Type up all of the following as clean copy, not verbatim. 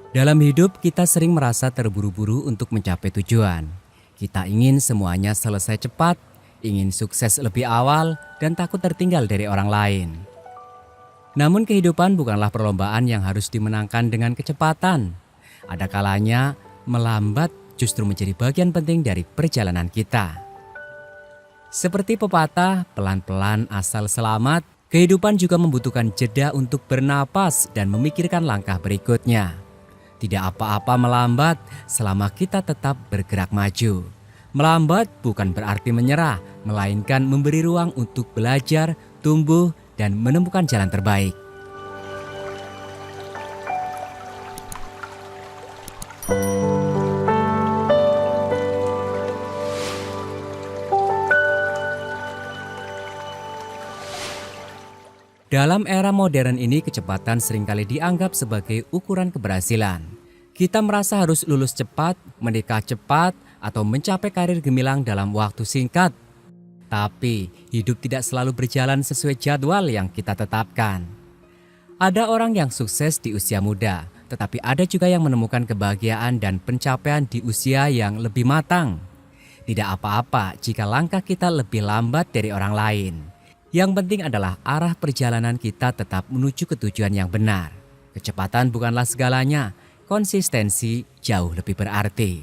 Dalam hidup, kita sering merasa terburu-buru untuk mencapai tujuan. Kita ingin semuanya selesai cepat, ingin sukses lebih awal, dan takut tertinggal dari orang lain. Namun kehidupan bukanlah perlombaan yang harus dimenangkan dengan kecepatan. Ada kalanya melambat justru menjadi bagian penting dari perjalanan kita. Seperti pepatah, pelan-pelan asal selamat, kehidupan juga membutuhkan jeda untuk bernapas dan memikirkan langkah berikutnya. Tidak apa-apa melambat selama kita tetap bergerak maju. Melambat bukan berarti menyerah, melainkan memberi ruang untuk belajar, tumbuh, dan menemukan jalan terbaik. Dalam era modern ini, kecepatan seringkali dianggap sebagai ukuran keberhasilan. Kita merasa harus lulus cepat, menikah cepat, atau mencapai karir gemilang dalam waktu singkat. Tapi, hidup tidak selalu berjalan sesuai jadwal yang kita tetapkan. Ada orang yang sukses di usia muda, tetapi ada juga yang menemukan kebahagiaan dan pencapaian di usia yang lebih matang. Tidak apa-apa jika langkah kita lebih lambat dari orang lain. Yang penting adalah arah perjalanan kita tetap menuju ke tujuan yang benar. Kecepatan bukanlah segalanya, konsistensi jauh lebih berarti.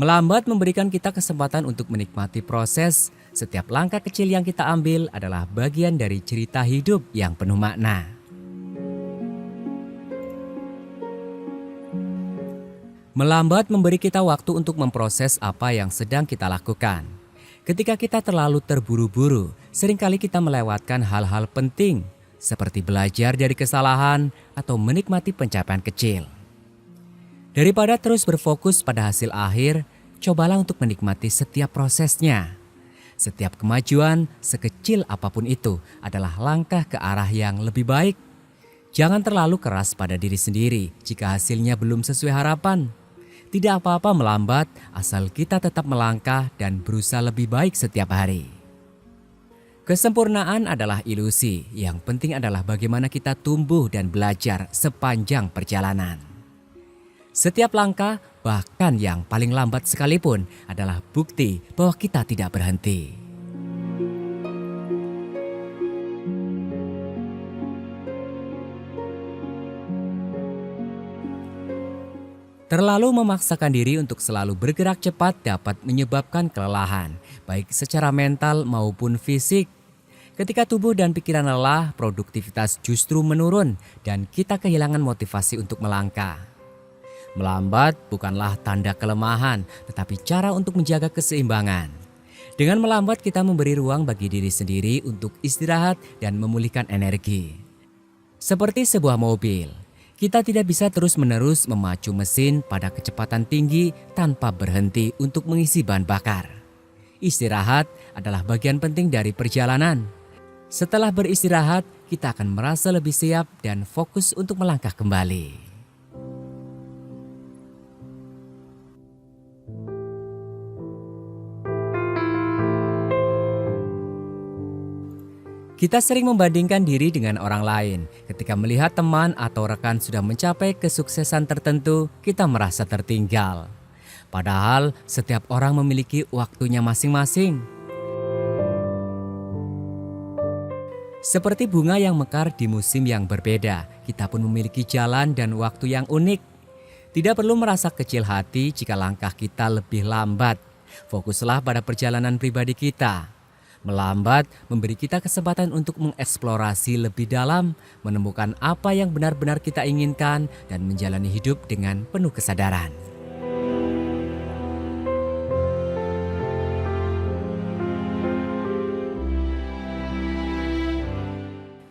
Melambat memberikan kita kesempatan untuk menikmati proses. Setiap langkah kecil yang kita ambil adalah bagian dari cerita hidup yang penuh makna. Melambat memberi kita waktu untuk memproses apa yang sedang kita lakukan. Ketika kita terlalu terburu-buru, seringkali kita melewatkan hal-hal penting seperti belajar dari kesalahan atau menikmati pencapaian kecil. Daripada terus berfokus pada hasil akhir, cobalah untuk menikmati setiap prosesnya. Setiap kemajuan, sekecil apapun itu, adalah langkah ke arah yang lebih baik. Jangan terlalu keras pada diri sendiri jika hasilnya belum sesuai harapan. Tidak apa-apa melambat asal kita tetap melangkah dan berusaha lebih baik setiap hari. Kesempurnaan adalah ilusi, yang penting adalah bagaimana kita tumbuh dan belajar sepanjang perjalanan. Setiap langkah, bahkan yang paling lambat sekalipun, adalah bukti bahwa kita tidak berhenti. Terlalu memaksakan diri untuk selalu bergerak cepat dapat menyebabkan kelelahan, baik secara mental maupun fisik. Ketika tubuh dan pikiran lelah, produktivitas justru menurun dan kita kehilangan motivasi untuk melangkah. Melambat bukanlah tanda kelemahan, tetapi cara untuk menjaga keseimbangan. Dengan melambat kita memberi ruang bagi diri sendiri untuk istirahat dan memulihkan energi. Seperti sebuah mobil. Kita tidak bisa terus-menerus memacu mesin pada kecepatan tinggi tanpa berhenti untuk mengisi bahan bakar. Istirahat adalah bagian penting dari perjalanan. Setelah beristirahat, kita akan merasa lebih siap dan fokus untuk melangkah kembali. Kita sering membandingkan diri dengan orang lain. Ketika melihat teman atau rekan sudah mencapai kesuksesan tertentu, kita merasa tertinggal. Padahal setiap orang memiliki waktunya masing-masing. Seperti bunga yang mekar di musim yang berbeda, kita pun memiliki jalan dan waktu yang unik. Tidak perlu merasa kecil hati jika langkah kita lebih lambat. Fokuslah pada perjalanan pribadi kita. Melambat memberi kita kesempatan untuk mengeksplorasi lebih dalam, menemukan apa yang benar-benar kita inginkan, dan menjalani hidup dengan penuh kesadaran.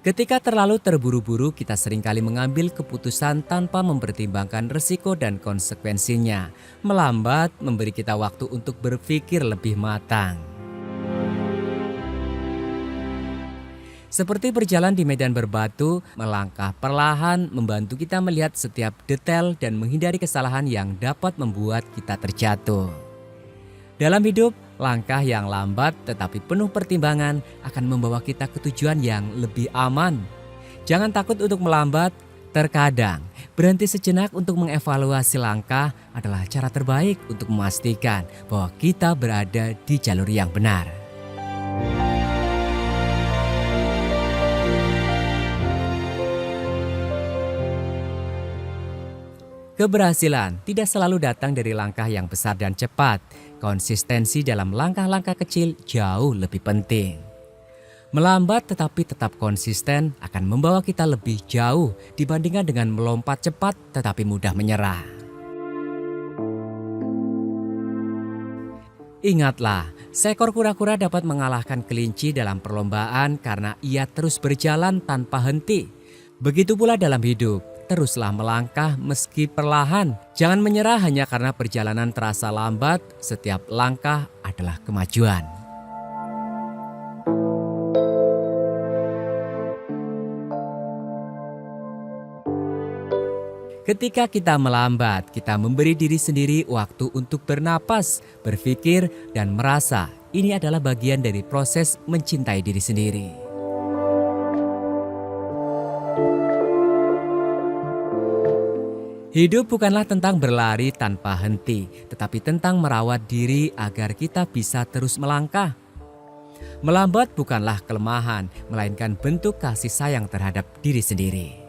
Ketika terlalu terburu-buru, kita seringkali mengambil keputusan tanpa mempertimbangkan risiko dan konsekuensinya. Melambat memberi kita waktu untuk berpikir lebih matang. Seperti berjalan di medan berbatu, melangkah perlahan membantu kita melihat setiap detail dan menghindari kesalahan yang dapat membuat kita terjatuh. Dalam hidup, langkah yang lambat tetapi penuh pertimbangan akan membawa kita ke tujuan yang lebih aman. Jangan takut untuk melambat. Terkadang, berhenti sejenak untuk mengevaluasi langkah adalah cara terbaik untuk memastikan bahwa kita berada di jalur yang benar. Keberhasilan tidak selalu datang dari langkah yang besar dan cepat. Konsistensi dalam langkah-langkah kecil jauh lebih penting. Melambat tetapi tetap konsisten akan membawa kita lebih jauh dibandingkan dengan melompat cepat tetapi mudah menyerah. Ingatlah, seekor kura-kura dapat mengalahkan kelinci dalam perlombaan karena ia terus berjalan tanpa henti. Begitu pula dalam hidup, teruslah melangkah meski perlahan. Jangan menyerah hanya karena perjalanan terasa lambat, setiap langkah adalah kemajuan. Ketika kita melambat, kita memberi diri sendiri waktu untuk bernapas, berpikir, dan merasa. Ini adalah bagian dari proses mencintai diri sendiri. Hidup bukanlah tentang berlari tanpa henti, tetapi tentang merawat diri agar kita bisa terus melangkah. Melambat bukanlah kelemahan, melainkan bentuk kasih sayang terhadap diri sendiri.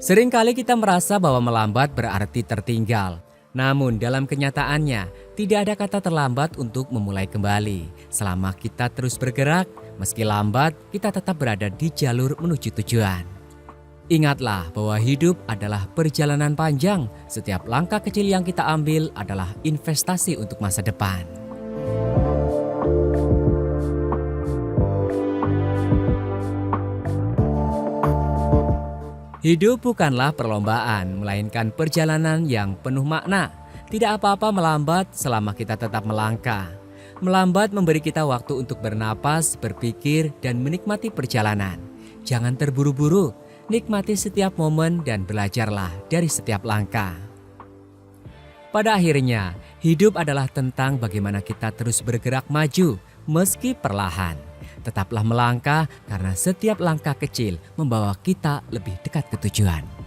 Seringkali kita merasa bahwa melambat berarti tertinggal. Namun dalam kenyataannya, tidak ada kata terlambat untuk memulai kembali. Selama kita terus bergerak, meski lambat, kita tetap berada di jalur menuju tujuan. Ingatlah bahwa hidup adalah perjalanan panjang. Setiap langkah kecil yang kita ambil adalah investasi untuk masa depan. Hidup bukanlah perlombaan, melainkan perjalanan yang penuh makna. Tidak apa-apa melambat selama kita tetap melangkah. Melambat memberi kita waktu untuk bernapas, berpikir, dan menikmati perjalanan. Jangan terburu-buru, nikmati setiap momen dan belajarlah dari setiap langkah. Pada akhirnya, hidup adalah tentang bagaimana kita terus bergerak maju, meski perlahan. Tetaplah melangkah karena setiap langkah kecil membawa kita lebih dekat ke tujuan.